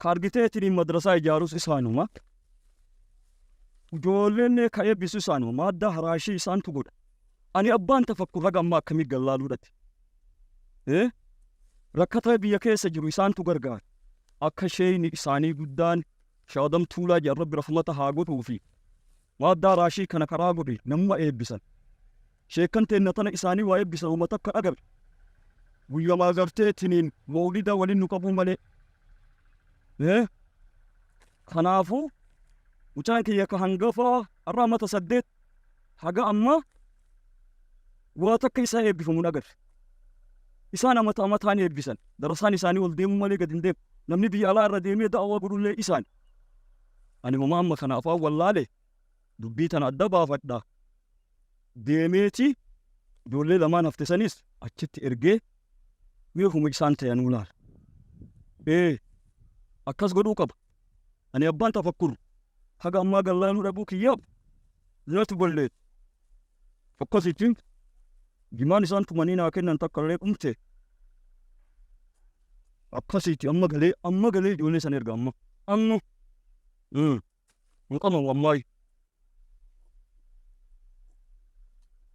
كارجتين مدرسة جاروس إسانوما جولين كايب بيسو إسانوما ده هراشي إسان تقول أنا أبان تفكر رقم ما كمي قلالو دت إيه ركضة بيكيس جرو إسان تقرقار أكشيني إساني قدان شادم تولا جرب رحمته هاقوت وفي ما ده راشي كنا كراغوري نما إبسان شيكن تنتنا إساني وإبسان ومتك أقبل ويوم أغرتين مولدا ولين نقبو ملي إيه خنافو وشانك يكا هنغفا الرامة تصدت حاجة أما واتك إساني يبفمون أقر إسانا متاني يبسان درسان إساني والديم ملي قد انديب نمني بي على الرديمي دعوة قرول لي إسان أنا ماما خنافا والله لي دبيتنا الدبا فدا ديميتي دولي لما نفتسانيس أكت إرجي ويهم إسان تيانولار إيه أكاس قدو قب أنا أبان تفكر حاجة أما قال الله نور أبوك ياب لا تقول لي فكسيتين جمان إسان تمانين أكين ننتقل لك أمتي أكاسيتي أما قال لي دولي سنرجع أما نقام والله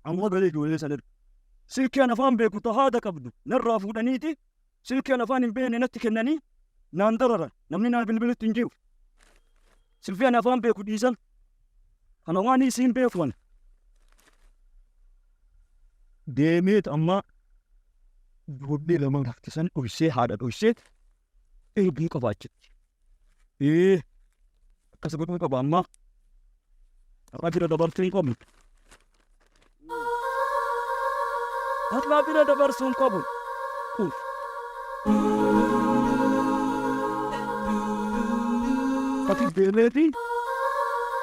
أما قال لي دولي سنرجع سلكي أنا فاهم بيكو تهادا كبدو نرى فودانيتي سلكي أنا فاهم بيني نتكنني ناندرر نمني نابل تنجيو سلفي أنا فاهم بيكو ديزل أنا واني سين بيفون ديميت أما دودي لما نفتسن ويسي هذا ويسي إيه بيكو باجت إيه كسبت ميكو بأما رابيرا دبرتين قبل هتلا بيرا دبرسون قبل tapi beleti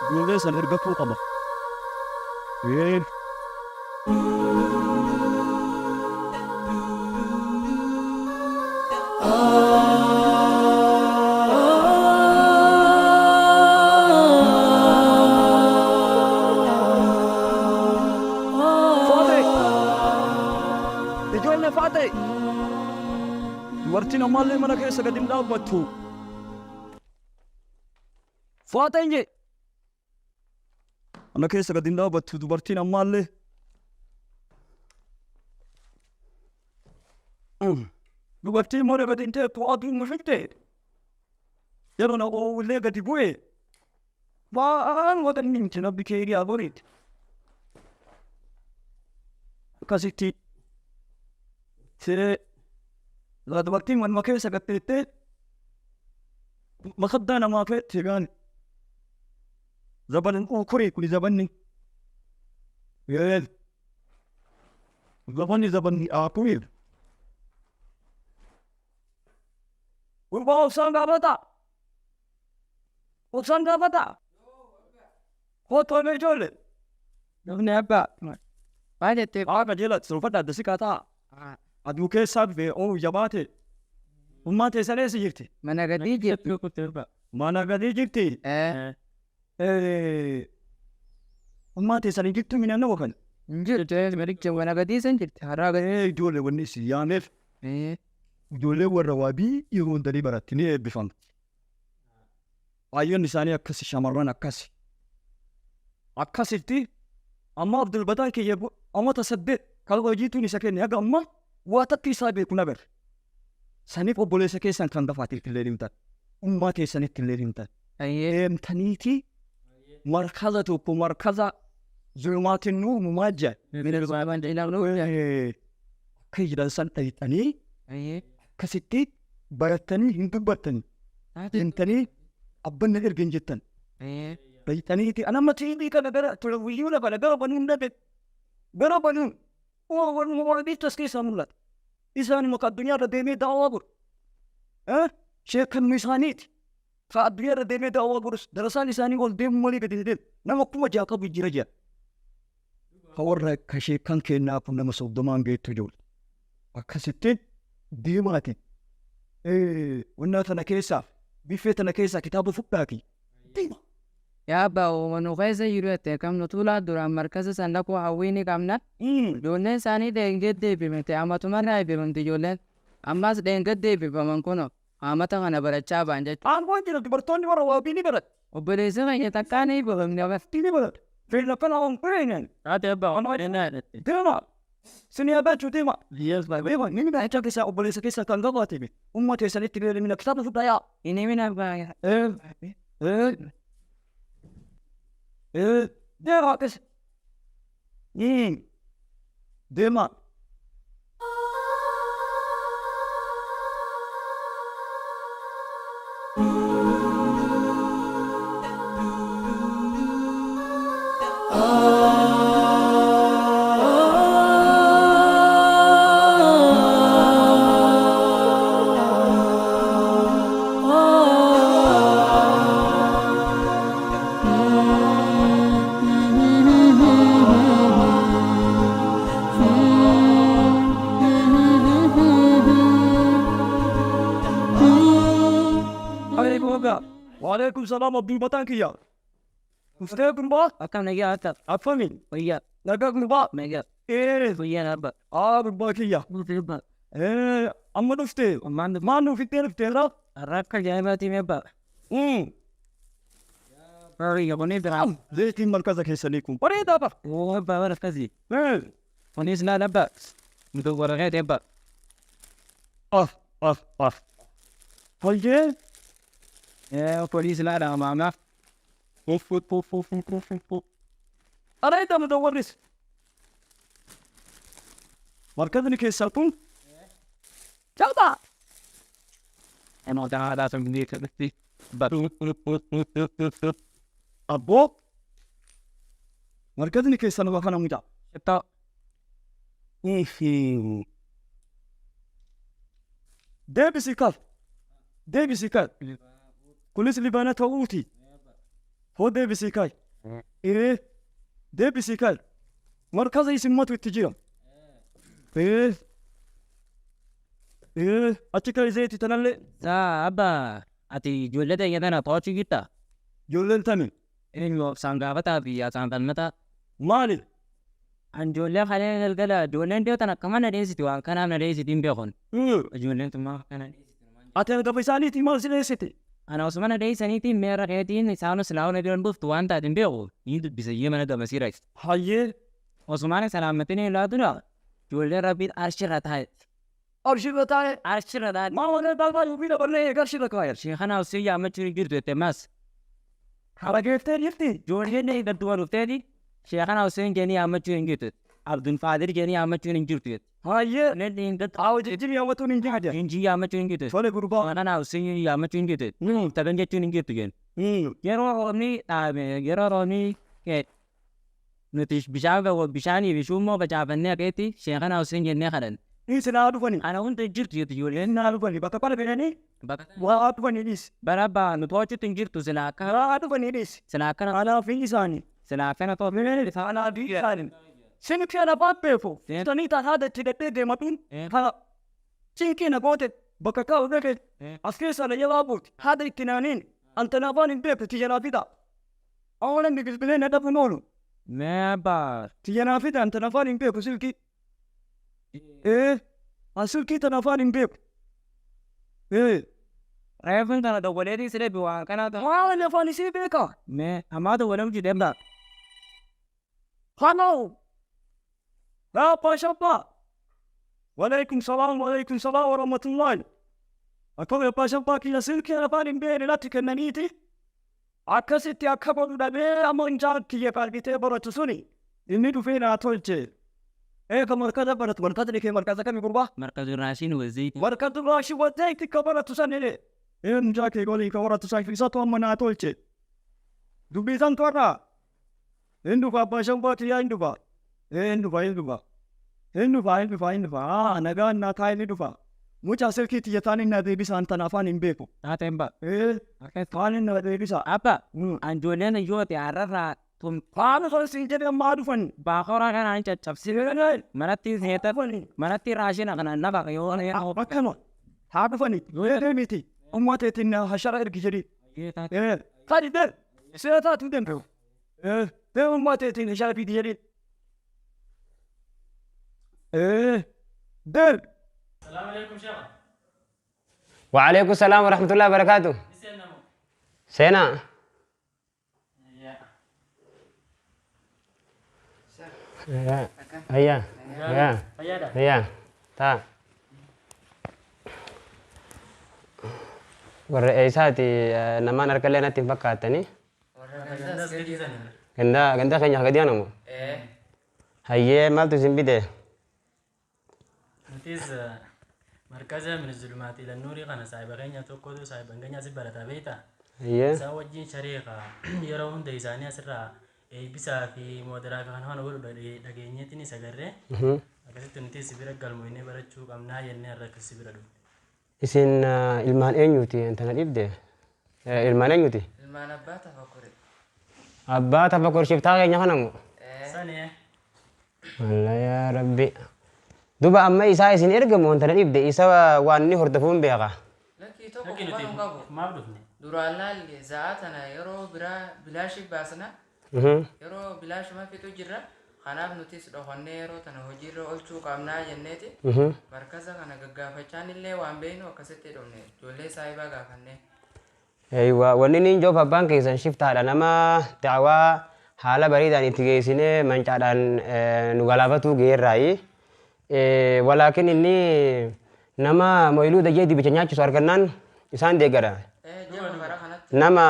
dole sanar ga ko kama eh Fatih wartina malle mana kesa gadin dabbatu فاتنجي أنا كيس قدين دابت دوبرتين أمالي دوبرتين مرة قدين تيتو أدو مشكتة يرنا أولي قدي بوي وأنا ودن نمتنا بكيري أبوريد كاسيتي سيري لا دوبرتين من مكيس قدين مخدانا ما كيت تيغاني زبان كوري كل زباني يا زباني كوري وباو سانغابتا وسانغابتا هو تومي جول نبني أبا بعد تبغى جلت سلفتا دسكاتا أدوكي سابي أو جباتي وما تسألي سيرتي mana gadi jirtu mana gadi jirti وما تسألي جبت من أنا وكان jirtu merik mana gadi san jirtu haraga دولة ونسي يانف دولة والروابي يهون دلي براتني بفهم أيون نساني أكسي شمران أكسي تي أما عبد البدان كي يبو أما تصدق kalau جيتو نسكن يا أما واتكي سابي كنابر سني boleh sekali sangkan dapat keliling tak, umat sani keliling tak. Taniti, markaza tu pemarkaza, zulmatin nu mumaja. Minal zaman ilang nu. Kehidupan santai tani, kasiti, baratani, hindu batani. Tani, abban negeri genjitan. Tani itu, anak macam ini kan negara, tulah wiyul apa negara banun nabe, negara banun. orang itu sekali samulat. إساني مك الدنيا رديمي دعوة شيخ ميسانيت فالدنيا رديمي دعوة قرص درسان إساني قول ديم مالي قديد نما كوما جاكا بيجرجا خور كشيخ كان كنا أكون مسؤول دمان جيت تجول أكسيتين ديماتي والناس كيسا بيفتنا كيسا كتاب فكاكي ديما يا أبا ونوغيزة يروت كم نطولة دوران مركز سندكو هويني كمنا جولن ساني دينجد دي بمتي أما تمرنا بمنتي جولن أما دينجد دي بمن كنو Amata kana barachaa baan jechuudha. Aan waan jira dubartoonni warra waabii ni barat. Obboleessa keenya takkaanii boqomne abartii. Ni barat. Fe'ina kana on feenan. Taate abbaa waan fedhannaa jedhatti. Deema. Sini abachuu deema. Deema. Ni mina acha keessa obboleessa keessa kan gabaate. Uummata isanitti beekamina kitaaba fudhayaa. Inni mina abbaa. Deema keessa. Deema. Waalaikum salam Abdul Batan kiyya. Ustaz Gumba, Akkam nagaa akka. afami. Wayyaa. Nagaa Gumba. Nagaa. Wayyaa abba. Gumba kiyya. Abba. Amma dhufte. Maan dhufittee dhufteera? Rakka jaa'ibaati mee abba. Barii yaabonee biraa. Zeetiin markaza keessanii kun bareedaa bara. Oo abbaa bara akkasii. Kunis laala abba. Mutu waraqeeti abba. Fayyee. Polis laala maama. Areeda mudawwarris. Markazni keessaa kun. Jalba. Eno daa sambii kanatti. Abboo. Markazni keessaa nama kana mucaa. Shittaa. Deebisii kal. Deebisii kal. Kunis libaana ta'uuti. Hoo deebisii kal. Deebisii kal. Markaza isimmatu itti jira. Achi kal zeeti tanallee. Saa abba ati ijoollee ta'e tana to'achuu gitta. Ijoolleen tami. Eenyu sangaafataa fi saanfalmataa. Maali? An ijoollee kalee galgala ijoolleen dhiyootan akkama na dheessiti waan kanaaf na dheessiti hin beekon. Ijoolleen tummaa kana dheessiti. Ati hangafa isaaniitii maal si dheessite? Ana osuma na dheessaniitiin meera dheetiin isaanus laawuna dhiyoon buftu waan taate hin beeku. Niin dubbisayyee mana gamasiira. Hayyee. Osumaan salaamatanii laatudha. Ijoolleen rabbiin arshirra taa'etti. Arshirra taa'e. Arshirra taa'e. Maa waan darbaa yuubii dabarlee arshirra kaa'e. Sheekana Hussein yaamachuu jirtu jettee mas. Harageeftee jirti. Ijoolleen eeggattuu dhufteeti. Sheekana Hussein jenii yaamachuu hin jirtu. Abdul Faadir jenii yaamachuu hin jirtu jettee. Hayyee. Neddi hin gattu. Aawo jijjiin yaawwatuun hin jirti. Injii yaamachuu hin jirtu. Tole gurbaa. Sheekana Hussein yaamachuu hin jirtu. Tagan jechuun hin jirtu jennu. Yeroo roobni dhaabame yeroo roobni nuti bishaanii fi shummoo facaafannee haqeetti Sheekana Hussein jennee kadhan. Ni sinaa dhufani. Ana hunda jirtu jettu ijoolleen. Naa dhufani bakka kana fedhanii. Bakka Waa dhufanii dhiisi. barabbaa nu to'achuutti hin jirtu sila akka Karaa dhufanii dhiisi. sila akkana Anaa fi isaanii. sila akkana to'atu. Anaa fi isaanii. Sini kana baabbeefu. Tanii taataadha itti dhedhee deematiin. Kana cinkii na goote bakka kaa'u dhaqee. As keessaa na jalaa buuti. Haada itti naaniin. Antana afaan hin beektu tiyyanaa fida. Awwalan biqilbilee na dhabuun oolu. Mee abbaa Tiyyanaa fida antana afaan hin beeku silkii. An silkii tana afaan hin beeku. reefin kana dawwaleetii si dheebi waan kanaa ta'a. Waan afaan isii beeka. Mee ammaa dawwalee hojii deemtaa. Hello. Pashabba. Walaikum salam wa rahmatullahi. Akkuma pashabba kiyya silkii afaan hin beekne natti kennaniiti. Akkasitti akka godhu dhabee amma injaan kiyya qalbitee baratu suni. Inni dhufee naa tolche. Eega markaza baratu markaza kee markaza kami gurbaa? Markazu raashin wazii. Markaza raashi wazeetti ka baratu sanile. Injaa kee golii ka baratu san isatu amma naa tolche. Dubbisan torra. Hindufa pashabba kiyya hindufa. Hindufa. Nagaan naa taa'e ni dhufa. Mucaa silkii xiyyataan inni adeebisaan tana afaan hin beeku. Taateen ba. Afaan inni adeebisa. Abba anjoolleen ijooti har'arraa tun Faana sol siin jedhe ammaa dhufan. baakora kanaan caccabsine manatti seetan manatti raashina kana nafa yoo Akkama. Haa dhufani. Yoo miti. Ummaa teetiin hashara ergi jedhi. Kadi del. Seetaa tu dembe. Ummaa teetiin hashara fidi jedhi. Del. السلام عليكم شيخ. وعليكم السلام ورحمة الله وبركاته. سينا. هيا هيا هيا تا والرئيساتي نما نركل لنا تفكاتني ganda kenya kadiana mo هيا مالتو زنبيده نتيز مركزة من الظلمات إلى النور قنا سايبا غنيا توكودو سايبا غنيا سبرة تابيتا هيا ساوجين شريقة يرون ديسانيا سرا bisa fi modera kan hana wuro dageenye tini sagarre akasitti nuti sibira galmoyne barachuu qabnaa jennee irra sibira dhufe. Isin ilmaan eenyuti intana dhibde? Ilmaan eenyuti? Ilmaan abbaa tafakkure. Abbaa tafakkur shiftaa keenya kanamu? Sani Allah ya Rabbi. Duba amma isaa isin ergamu intana dhibde isa waan inni hordofuun beeka. Lakkii tokko waan qabu. maaf dhufne? Duraan laalli za'aatana yeroo biraa bilaashii baasna. Yeroo bilaashuma fitu jirra. Kanaaf nutis dhokannee yeroo tana hojiirra oolchuu qabnaa jenneeti. Markaza kana gaggaafachaan illee waan beeknu akkasitti dhufne ijoollee saayibaa gaafannee. Eeywa wanni niin joof abbaan keessan shiftaadha nama da'awaa haala bareedaan itti geessinee mancaadhaan nu galaafatuu geerraayi. Walaakin inni nama mo'iluu dajee dibicha nyaachisu argannaan isaan deeggara. Jama bara kanatti. Nama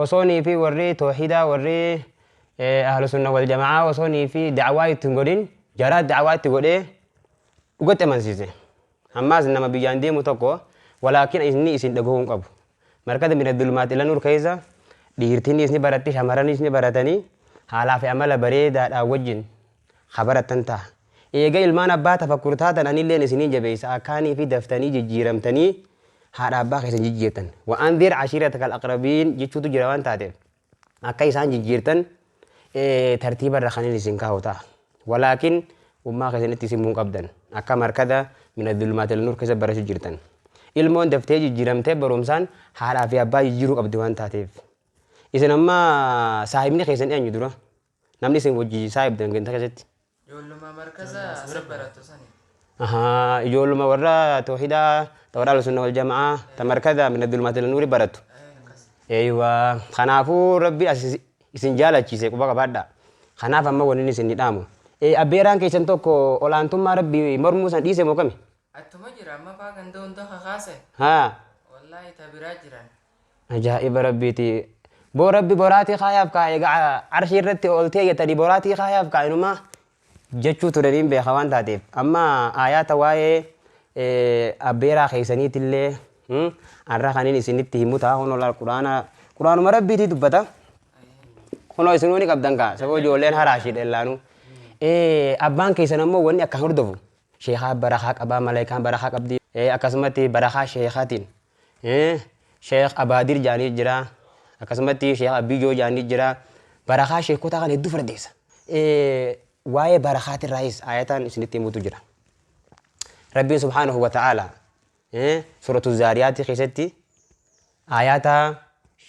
osonii fi warri toohidaa warri ahlu sunna wal jamaa osonii fi da'awaa itti godhin jaraa da'awaa itti godhee dhugatti amansiise. Ammaas nama biyyaan deemu tokko walaakin inni isin dhagahuu hin qabu. Markaza min ad-dhulumaati ila nur keessa dhiirtiinis ni baratti shamarranis ni baratanii haalaa fi amala bareedaadhaan wajjin habaratan ta'a. Eega ilmaan abbaa tafakkur taatan anilleen isinii jabeessa akkaanii fi daftanii jijjiiramtanii haadha abbaa keessan jijjiirtan. Wa'anzir ashiirataka al-aqrabiin jechuutu jira waan taateef akka isaan jijjiirtan tartiiba irra kanin isin kaa'u ta'a. Walaakin ummaa keessanitti isin muun qabdan akka markaza min ad-dhulumaati ila nur keessa barachuu jirtan. Ilmoon daftee jijjiiramtee barumsaan haadhaa fi abbaa jijjiiruu qabdi waan taateef. Isin amma saahibni keessan eenyu dura? Namni isin wajji saahibdan ganta keessatti? Ijoolluma markaza sabbaratu sani. Ijoolluma warra toohidaa warra al-sunna wal jamaa ta markaza min ad-dhulumaati ila nuuri baratu. Eeywa kanaafuu rabbi isin jaalachiise quba qabaadha. Kanaaf amma wanni isin dhaamu. Abbeeraan keessan tokko olaantummaa rabbi mormuu san dhiise moo kami? Attuma jira amma faa kan ta'uun tokko kaase. Wallaahi tabiraa jiran. Ajaa'iba rabbiiti. Boo rabbi boraatii kaayaaf kaa'e arshii irratti oltee jettanii boraatii kaayaaf kaa'e numaa jechuu turaniin beeka waan taateef. Amma aayaata waa'ee abbeeraa keessaniitillee arra kanin isinitti himu ta'a honola quraanuma rabbiitii dubbata. Honoo isinuu ni qabdan kaa saboo ijoolleen haraashiidha illaanu. Abbaan keessan ammoo wanni akka hordofu. Sheekhaa barakaa qabaa malaayikaan barakaa qabdi akkasumatti barakaa sheekaatiin sheek abaadir jaanii jira akkasumatti sheek abiyyoo jaanii jira barakaa sheekota kan hedduu fardeessa waa'ee barakaatirraayis ayataan isinitti himutu jira rabbiin subhaanahu wa ta'ala suratu zaariyaati keessatti ayata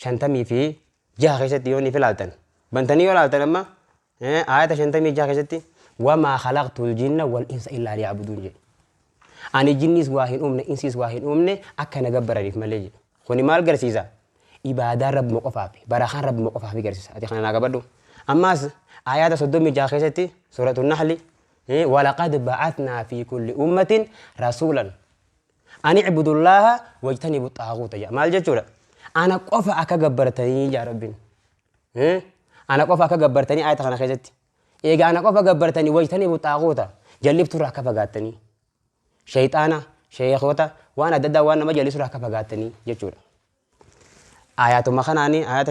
56 keessatti yoo ni filaaltan bantanii yoo laaltan amma ayata 56 keessatti وما خلقت الجن والإنس إلا ليعبدون جي أنا جنيس واحد أمني إنسيس واحد أمني أكنا جبر ريف ملجي خوني مال جرسيزا إبادة رب مقفافي برخان رب مقفافي جرسيزا أتي خلنا نقبله أما آيات صدومي جاخستي سورة النحل ولقد بعثنا في كل أمة رسولا أن اعبدوا الله واجتنبوا الطاغوت يا مال جتورا أنا قف أكا جبرتني يا ربي أنا قف أكا جبرتني آيات خلنا خستي إيجا أنا قف جبرتني وجتني بطاغوتا جلبت روح كفجاتني شيطانا شيخوتا وأنا ددا وأنا ما جلس روح كفجاتني جتشورا آيات ما خناني آيات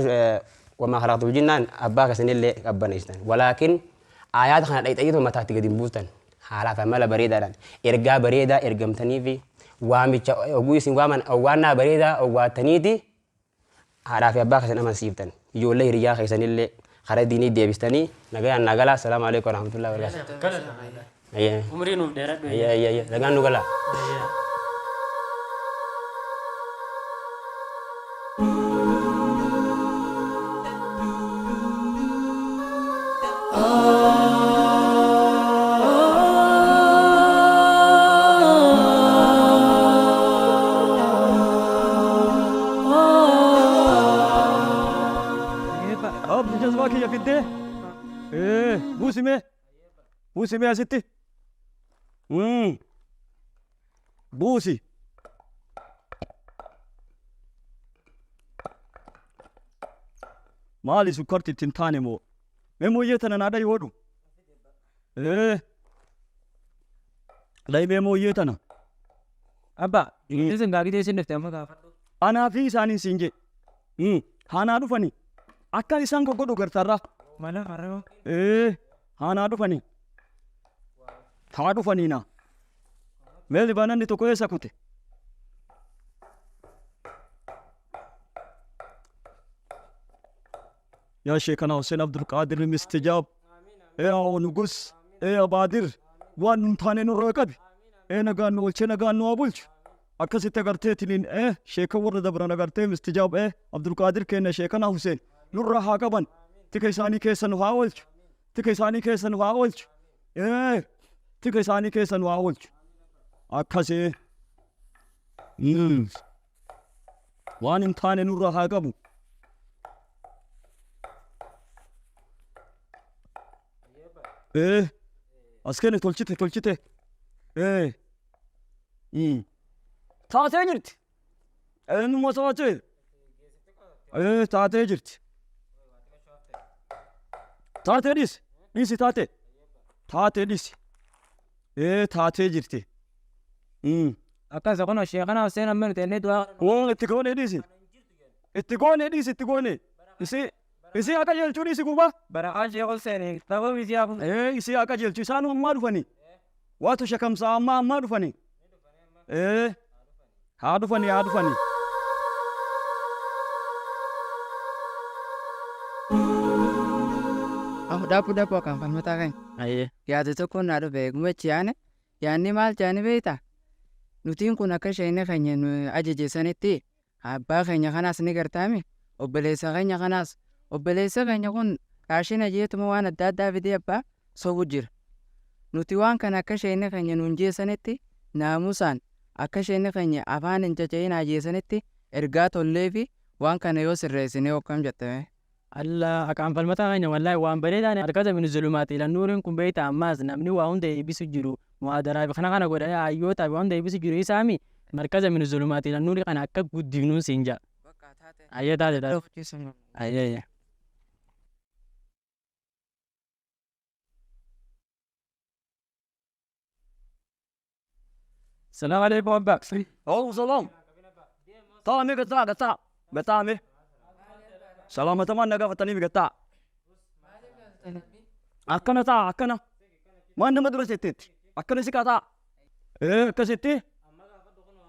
وما خلقت الجنان أباك سن اللي أبنا يستن ولكن آيات خنا أيتو ما تحت قديم بوستن حالا فملا بريدة إرجع بريدة إرجمتني في وامي أبوي سن وامن أو وانا بريدة أو واتنيتي حالا في أباك سن أما سيبتن يقول لي رجع خيسن اللي خرج ديني ديبستني نجاي نجلا السلام عليكم ورحمة الله وبركاته. أيه. عمري نودرات. أيه نجاي نجلا. buusi mee. Buusi mee asitti. Buusi. Maali sukkarti ittiin taane moo? Mee mooyyee tana naa dhayi hodhu. Dhayi mee mooyyee tana. Abba, isin gaagitee isin dhufte amma gaafadhu. Anaa fi isaaniin siin jedhe. Haanaa dhufanii. Akka isaan goggodhu gartarraa. Mala farroo. Haanaa dhufanii. Haa dhufanii naa. Mee libaananni tokko eessa kute? يا شيخنا حسين عبد القادر المستجاب يا نقص يا بادر وان ثاني نرقب نغان نولچ نغان نوبلچ اكسيت غرتيتين شيخ ورد دبر نغرتي مستجاب عبد القادر كان شيخنا حسين نور حاقبن تكيساني كيسن واولچ تكيساني كيسن واولچ تكيساني كيسن واولچ اكسي وان ثاني نور حاقبو askeni tolchite taatee jirti eenyummaa taatee taatee jirti taatee dhisi taatee dhisi taatee jirti Akkas kun sheekana Hussein amma nuti ennee du'aa. itti goone dhisi itti goone isi akka jelchuu dhisi guba Barakaan sheek Hussein ta'uu bisi yaa kun. isi akka jelchu isaan ammaa dhufanii waatu shakamsaa ammaa dhufanii haa dhufanii Dapu akan falmataa kan. Yaada tokko naa dhufe gumachi yaanni maal jaani beektaa? Nutiin kun akka isheen keenya nu ajajeessanitti abbaa keenya kanaas ni gartaame obboleessa keenya kanaas obboleessa keenya kun qaashiin ajeetuma waan adda addaa fidee abbaa sobu jira. Nuti waan kana akka isheen keenya nuun jeessanitti naamusaan akka isheen keenya afaan hin caca'in ajeessanitti ergaa tollee fi waan kana yoo sirreessinee hokkam jettame. Allah akaan falmataa keenya wallaahi waan bareedaan harkata min zulumaati ilan nuuriin kun beektaa ammaas namni waa hunda eebbisu jiru muhaadaraa fi kana godhee hayyoota waa hunda eebbisu jiru isaami markaza min zulumaati ilan nuuri kana akka guddifnuun siin jaa. Ayyee taate. Ayyee. السلام عليكم أبا. أو سلام. طامي قطع. بتامي. سلامة تمان نقا فتني بقطع. أكنا. ما عندنا مدرسة تيت. أكنا سكاتا. كسيتي.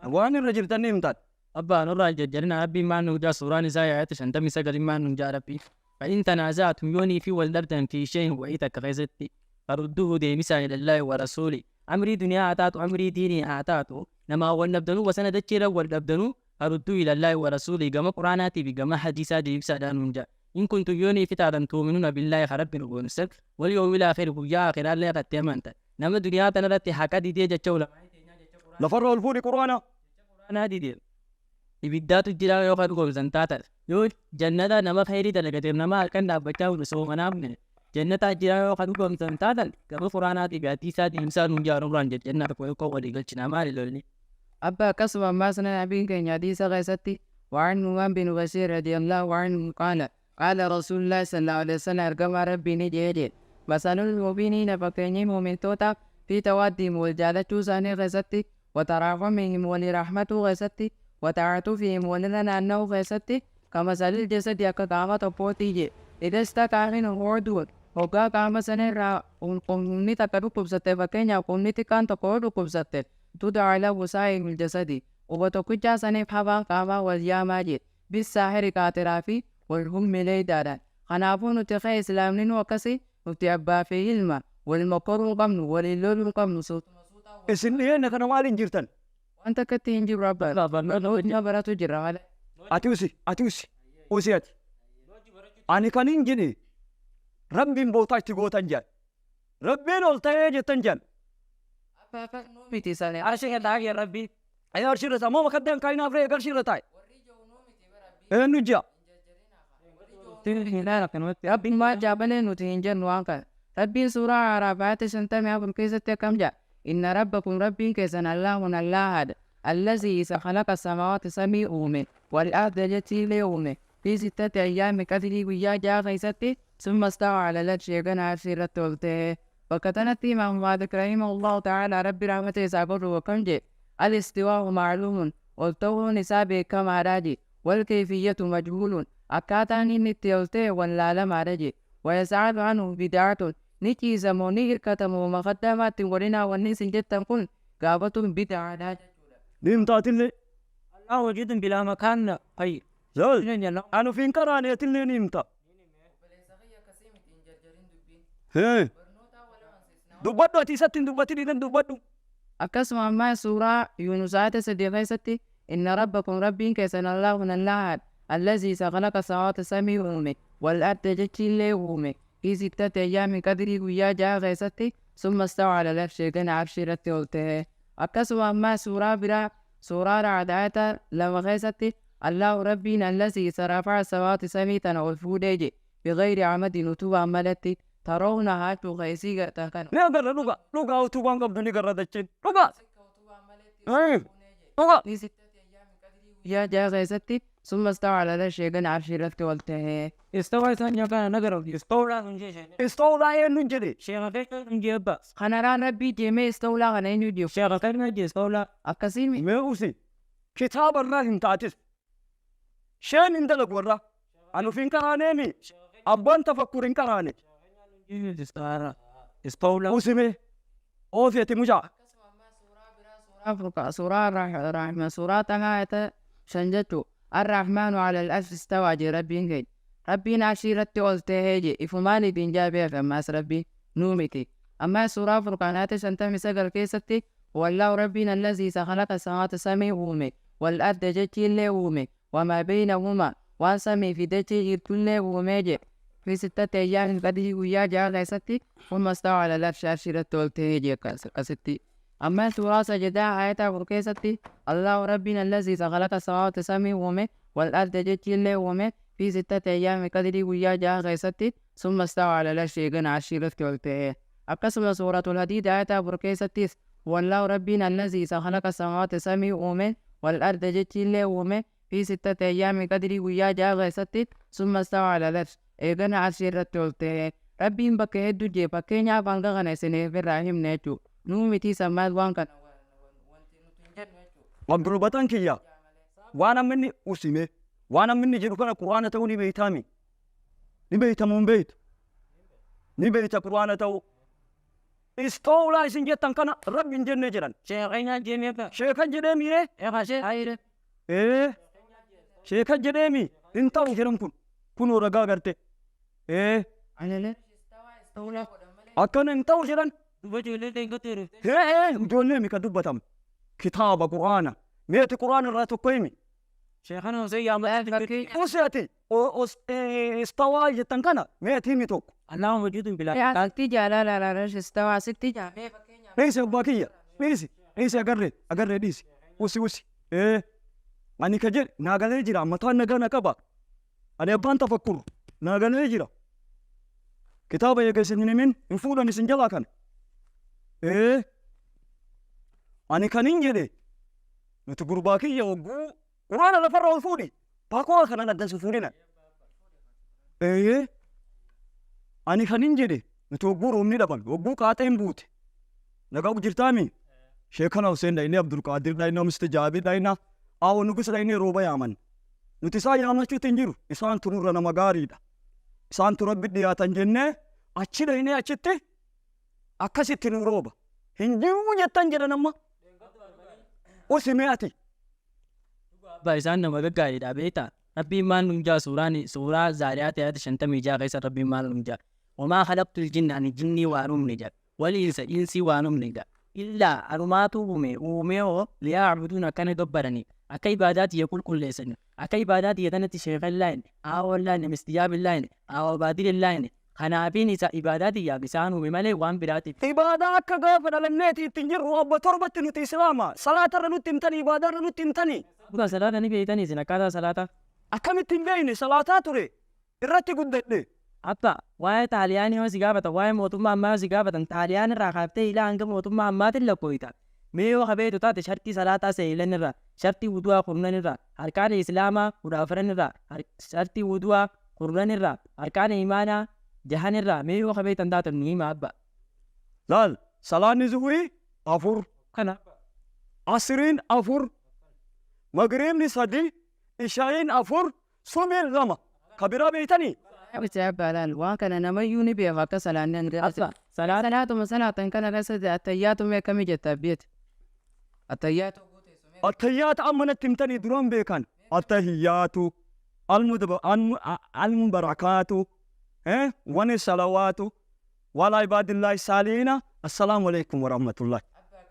وين الرجل تاني متاد. أبا نورا جرنا أبي ما نوجا سوران زايا تشنت مسجد ما نوجا ربي. فإن تنازعتم يوني في ولدتم في شيء وإيتك غيزتي فردوه دي مسا إلى الله ورسوله. أمري دنيا أتاتو أمري ديني أتاتو نما والنبدنو وسنة دجيرا والنبدنو أردو إلى الله ورسوله كما قرآناتي بكما حديثات بسا نونجا إن كنتم يوني فتاة تؤمنون بالله خرب من ونسك واليوم الآخر ويا آخر الله قد تمنت نما دنيا تنرتي حكا دي جتشولا لفروا الفوري قرآنا نادي دي ibiddaatu jira yoo kan goomsan taatan yoo jannata nama khayrii dalagateef nama halkan dhaabbachaa soomanaaf jannata jira yoo kan goomsan taatan gama quraanaatii fi hadiisaatiin imsaan hundaa nurraan jennaa tokko walii galchinaa maali lolli. Abba akkasuma ammaasna nabiin keenya hadiisa keessatti waan numaan bin Bashir radiyallahu anhu qaala rasuulullaahi sallallahu alaihi wasallam ergamaa rabbiin jedhe masalul mu'miniina fakkeenyi mu'mintootaaf fi tawaaddiim wal jaalachuu isaanii keessatti wataraafamihim walii rahmatuu keessatti وتعاطفهم ولنا أنه غيستي كما سال الجسد يكا قامة تبوتي إذا استقامين الوردود وقا قامة سنرى ونقومني تكبو قبسته فكين يقومني تكان تقود قبسته تدعى له وسائل الجسد وبتوكجا سنف حبا قامة والياماجي بالساحر كاترافي والهم مليدادا خنافون تخي إسلامين وكسي وتعبا في علم والمقر القمن وللول القمن صوت إسنين نكنا مالين جرتن Wanta katti hin jiru abbaa. Lafa baratu jira malee. Ati usi. Ani kan hin jine rabbiin bootaa itti gootan jaan. Rabbiin ol ta'ee jettan jaan. Abbaa miti sanii. Arshii kan taa'ee rabbi. Ayi arshii irra ta'a moo makaddeen kaayinaaf re'ee arshii irra taa'e. Eenyu ji'a. Rabbiin maal jaabalee nuti hin jennu waan kana. ربي سورة عربات شنتمي أبن كيسة كم جاء إن ربكم ربي كيسن الله الله هذا الذي خلق السماوات سمي أومي والأرض جتي ليومي في 6 أيام كثيري ويا جاء غيستي ثم استوى على العرش يغنى عشيرة تولته وكتنت إمام مالك رحمه الله تعالى ربي رحمته سابر وكنجي الاستواء معلوم والطول نسابه كما راجي والكيفية مجهول أكاتاني نتيولته ولا لما رجي ويسعد عنه بدعة نكي زموني إركتم ومقدمات ورنا والنسن جدا كن قابة بدعة لا نمتاتلي الله وجود بلا مكان أي زول يلا أنا فين كراني تلي نمتا هي دبادو أتي ستين دباتي لين دبادو أكسم ما سورة يونسات سديقي ستي إن ربكم ربي كيسن الله من الله الذي خلق السماوات سمي أومي والأرض جتشي أومي في 6 أيام قدري ويا جاء غيستي ثم استوى على العرش كان عرش رتولته أكسم ما سورة برا سورة رعداية لما غيستي الله ربنا الذي رفع السماوات سميتا والفوديجي بغير عمد نتوى عملتي ترونها تغيسي تكن نقدر لوغا وتوان قبل نقدر دتشين لوغا لوغا في 6 أيام قدري ويا جاء غيستي ثم استوى على العرش كان عرش رتولته استوى ثانية كان نقرأ استولى من شيء استولى ننجري شيخ كيف نجيب بس خنران ربي جميع استولى غنين ديو شيخ كيف نجي استولى أكسيمي ما أوسي كتاب الرحم تعتس شين عندك ورا أنا فين كراني أبان تفكرين كراني استولى أوسمي أوفي تمجا سورة الرحمن سورة تناية شنجتو الرحمن على الأرش استوى جي ربي نجي ربي ناشيرة والتهيجي إفماني دين جابي فماس ربي نومتي أما سورة فرقانات شنتمي سقر كيستي والله ربنا الذي خلق السماوات سمي أومي والأرض جتي اللي أومي وما بينهما وسمي في دتي كل أومي في 6 أيام قدري ويا جاء غيستي ثم استوى على العرش عشيرة والتهيجي كستي أما سورة سجدة آية فرقيستي الله ربنا الذي خلق السماوات سمي أومي والأرض جتي اللي أومي في 6 أيام قدري ويا جاء غيستي ثم استوى على العرش كان عشيرة والتهيجي أقسم سورة الحديد آية فرقيستي والله ربنا الذي خلق السماوات سمي أومي والأرض جتي اللي أومي في 6 أيام قدري ويا جاء غيستي ثم استوى على العرش كان عشيرة والتهيجي ربي بكي هدو جي بكي نعبان غنى سنة في الرحيم نيتو نومتي سماد وان كان وبربطان كيا وانا مني أوسمي وانا مني جركنا قرآن توني بيتامي نبيت من بيت نبيت قرآن تو استولى سنجتان كان رب جنة جران شيخنا جيمي شيخ جريمي يا شيخ خير شيخ جريمي انتو جرم كن ورقا قرتي على لا استولى أكن انتو جران بجولة تنقطر جولي ميكا دبتم كتاب قرآن ميت قرآن راتو قيمي شيخنا وزي عم بكي وسياتي استوى جتان كان ميت هيميتو الله وجود بلا يا ستي جالا لا لا رش استوى ستي جا ليس باكية ليس أقرر ديسي وسي أني كجر ناقل جرا متى نقل نكبا أنا أبان تفكر ناقل جرا كتاب يقسمني من يفولا نسنجلا كان أنا كان جدي نتقول باكية وقو قرآن لفر والفودي باكوا خلنا ندرس فورنا أنا كان جدي نتوقع رومني دبل وقو كاتين بوت نقاو جرتامي شيخنا حسين دايني عبد القادر داينا مستجابي داينا أو نقص دايني روبا يامن نتسا يامن شو تنجرو إسان تنورنا مغاريدا إسان تربي دياتن جنة أشي دايني أشيته أكاسي تنوروبا هنجيو جتان جرنما وسمعتي بايسان نما بقاعد أبيتا ربي ما نجا سورة زاريات آيات شنتمي جا غيس ربي ما نجا وما خلقت الجن عن الجن وانم نجا والإنس إنسي وانم نجا إلا أرماتو وميو ليعبدون كان دبرني أكي بادات يقول كل سنة أكي بادات يدنت شيخ اللاين أو اللاين مستجاب اللاين أو بادل اللاين خنا بيني سا إباداتي يا بسان وملي وان براتي إبادة كغافر للنتي تنجر وأبا تربة نتي سلاما صلاة رنتمتني إبادة رنتمتني بقى صلاة نبي تاني سنة كذا صلاة أكمل تنبيني صلاة تري الرتي قدتني Abba waa'ee xaaliyaanii yoo si gaafatan waa'ee mootummaa ammaa yoo si gaafatan xaaliyaan irraa kaaftee ilaa hanga mootummaa ammaatiin lakkooyta. Mee yoo habeetu taate shartii salaataa seeyilan irraa shartii wudu'aa kurnan irraa harkaan islaamaa kudha afran irraa shartii wudu'aa kurnan irraa harkaan imaanaa jahan irraa mee yoo habeetan taatan ni hima abba. Laal salaanni zuhurii afur, Kana asiriin afur, magriibni sadi, ishaa'iin afur, sumiin lama. Kabiraa beeytanii? Abti abbaalaal waan kana namayyuu ni beeku akka salaanni abba salaata salaatuma salaatan kana keessatti attayyaatu mee akkamii jetta abbeeti attayyaatu Attayyaata amma natti himtanii duraan beekan. Attahiyyaatu, almubarakaatu, wani salawaatu, wala ibaadillahi saaliina. Assalaamu alaikum warahmatullahi.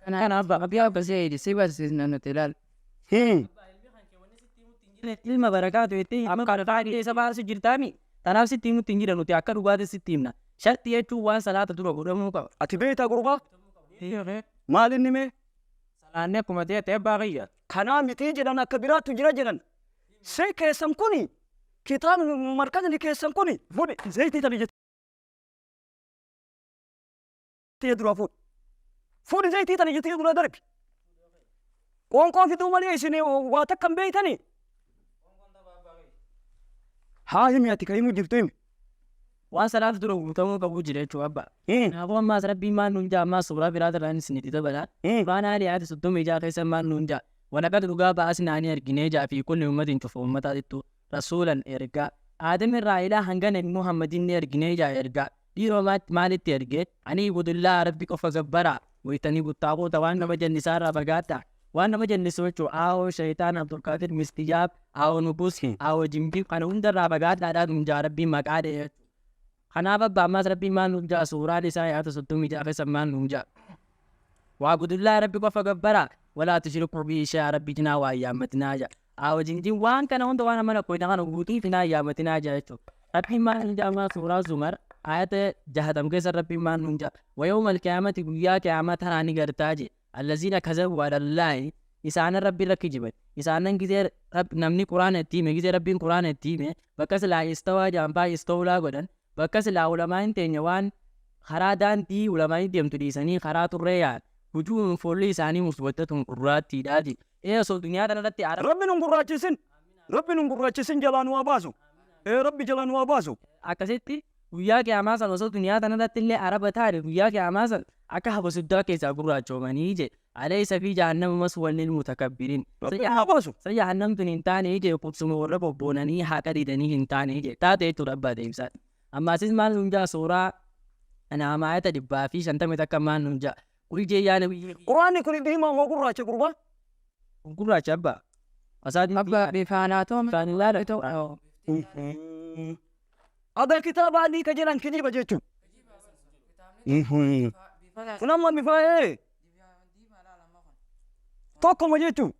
kana abba abbii akkasii si barsiisna nuti ilaal ilma barakaatu jettee amma kadhataa isa baarsu jirtaami. Tanaaf sitti himutti hin jira nuti akka dhugaatti sitti himna. Shartii jechuun waan salaata dura godhamuu qaba. Ati beeytaa gurbaa? Maal inni mee? Salaanni akkuma ta'e abbaa kiyya. Kanaa mitii jedhan akka biraattu jira jedhan. See keessan kuni kitaabni markazni keessan kuni fuudhi zayitii tani jettee dura fuudhi. Fuudhi zayitii tani jettee dura darbi. Qoonqoon fixuu malee isin waa takka hin beeytanii? Haa himi ati ka himu jirtu himi. Waan salaata dura guutamuu qabu jira jechuudha abba. Kanaafuu ammaas rabbiin maal nuun jaa ammaas suuraa biraata irraan isin itti dabala. Suuraan haali haati soddomii ijaa keessa maal nuun jaa. Walaqata dhugaa ba'as naanii arginee jaa fi kulli ummatiin cufa ummataa jettu rasuulan ergaa. Aadam irraa ilaa hangana Muhammadin ni arginee jaa ergaa. Dhiiroo maalitti ergee ani budullaa rabbi qofa gabbaraa wayitanii guttaaqoota waan nama jannisaa irraa fagaadhaa. Waan nama jallisu jechuun aawoo shaytaan Abdulqaadir Mistijaab aawoo nubus aawoo jimbii kana hundarraa fagaadhaadhaan hunjaa rabbiin maqaa dhee jechuudha. Kanaaf abbaa ammaas rabbiin maal nuun jaa suuraan isaa yaata soddomii jaa keessa maal nuun jaa. Waa gudullaa rabbi qofa gabbaraa walaa tushriku bii shay'an rabbi jinaa waa yaammatinaa jaa. Aawoo jinjiin waan kana hunda waan amana koyta kana guutii finaa yaammatinaa jaa jechuudha. Rabbiin maal nuun jaa ammaa suuraa zumar ayata jahatam keessa rabbiin maal nuun jaa. Wayawmal qiyaamati guyyaa qiyaamaa tanaa ni gartaa jee. Allazina kazabu ala Allahi isaanan rabbi rakki jiban isaanan gizee namni quraana itti hime gizee rabbiin quraana itti hime bakka silaa istawaa jaambaa istawlaa godhan bakka silaa ulamaan teenya waan karaa daandii ulamaan deemtu dhiisanii karaa turree yaa'an hujuun foolli isaanii musbattatun gurraattiidhaati. Osoo duniyaa kanarratti Rabbi nun gurraachisin. Rabbi nun gurraachisin jalaa nu haa baasu. Rabbi jalaa nu haa baasu. akkasitti guyyaa qiyaamaa san osoo duniyaa kanarratti illee araba taate guyyaa qiyaamaa san akka habasuddaa keessaa gurraachoomanii je alaysa fi jahannama maswallil mutakabbiriin. Rabbi haa baasu. Sa jahannamtun hin taane je qubsuma warra bobboonanii haqa didanii hin taane je taate jechuudha abbaa deemsaa. Ammaasis maal nuun jaa suuraa naamaayata 150 takka maal nuun jaa urijee yaana Quraanni kun diimaa moo gurraacha gurbaa? gurraacha abbaa. Asaati abba bifaanaatoom faanilaadha ta'u. Ada kitaaba adii ka jedhan kijiba jechuun. Kun amma bifa tokkoma jechuun.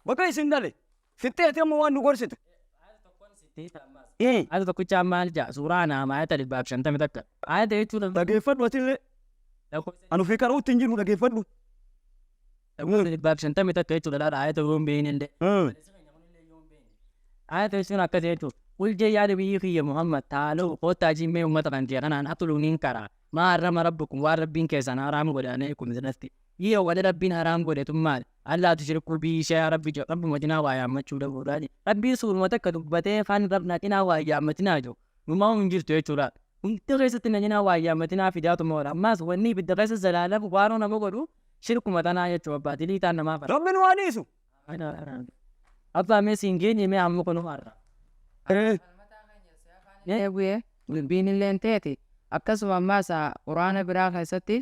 Bakka isin dale fittee ati amma waan nu gorsitu. Ati tokkicha maal jaa suuraa naamaayata 150 takka. Ayata jechuudha. Dhageeffadhu atillee. Anu fi karaa ittiin jiru dhageeffadhu. 150 takka jechuudha laala ayata yoo hin beeynillee. Ayata jechuun akkas jechuudha. Uljee yaada biyyi kiyya Muhammad taaluu kootaa jimmee uummata kan jee kanaan atuluuniin karaa maa harrama rabbukum waan rabbiin keessan haraam godhane kun zinatti yoo wada rabbiin haraam godhe tun maal allaa tushriku bii shay'an rabbuma cinaa waa yaammachuu dhabuudhaani rabbiin suuruma takka dubbatee faan rabna cinaa waa yaammatinaa jiru numaa hin jirtu jechuudha hundi keessatti na cinaa waa yaammatinaa fidaatuma wala ammaas wanni ibidda keessa zalaalamu waaroo nama godhu shirkuma tanaa jechuu abbaa dilii taan namaa fara. Rabbi nu haa dhiisu. Abbaa mee siin geenye mee amma kunu har'a. bu'ee biinilleen teeti akkasuma ammaas quraana biraa keessatti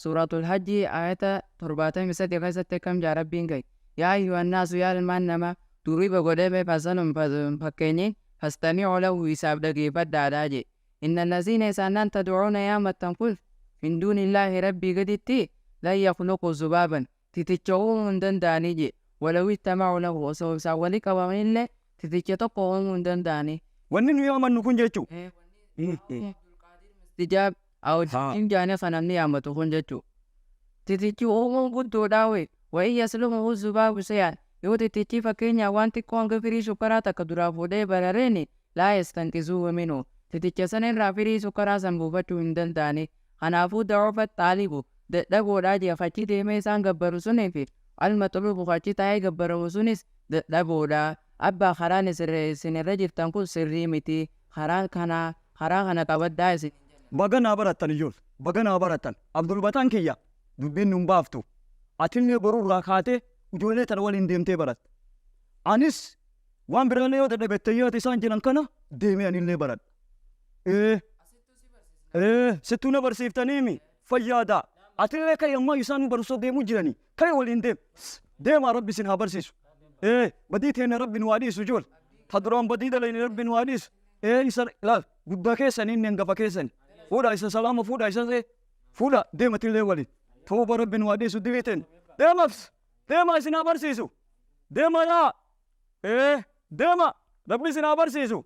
suuratul hajji ayata 73 keessatti akkam jaa rabbiin gahe yaa ayyuhannaasu yaa ilmaan nama duriiba godhee mee fasalum fakkeenyi fastami'u lahu isaaf dhageeffadhaadhaa je inna allazina isaanaan tad'uuna yaamattan kun min duunillaahi rabbii gaditti lan yakhluqu zubaaban titicha uumuu hin danda'anii je walaw ittama'u lahu osoo isaan walii qabamanillee titicha tokko uumuu hin danda'anii. Wanni nu yaamannu kun jechuu. Tijaab awwaajjiin jaanii kanamni yaamatu kun jechuu. Titichi uumuun guddoodhaa wayii yaslumuhu zubaabu sayaan yoo titichi fakkeenyaa waan xiqqoo hanga firii shukkaraa takka duraa fuudhee barareeni laa yastanqisuuhu minhu titicha sana irraa firii sukkaraa san buufachuu hin danda'ani kanaafuu da'oofa xaalibu dadhaboodhaa jeefachi deemee isaan gabbaru sunii fi almaxluubu fachi taa'ee gabbaramu sunis dadhaboodhaa abbaa karaan isin irra jirtan kun sirrii miti karaa kana qabaddaa isin baganaa barattan ijool baganaa barattan abdulbataan kiyya dubbiin nun baaftu atillee borurraa kaatee ijoollee tana waliin deemtee baratta anis waan biraallee yoo dadhabetteeyyoota isaan jiran kana deemee anillee baradha sittuu na barsiiftaniimi fayyaadaa atillee ka'e ammaa isaan barusoo deemuu jiranii ka'e waliin deemaa rabbi isin haa barsiisu badii teena rabbi nu haa dhiisu ijool ta duraan badii dalayni rabbi nu haa dhiisu isa laal guddaa keessanii inni hangafa keessani fuudha isa salaama fuudha isa fuudha deematillee waliin tooba rabbi nu haa dhiisu dibiiteen deemaa isin haa barsiisu deema yaa deema rabbi isin haa barsiisu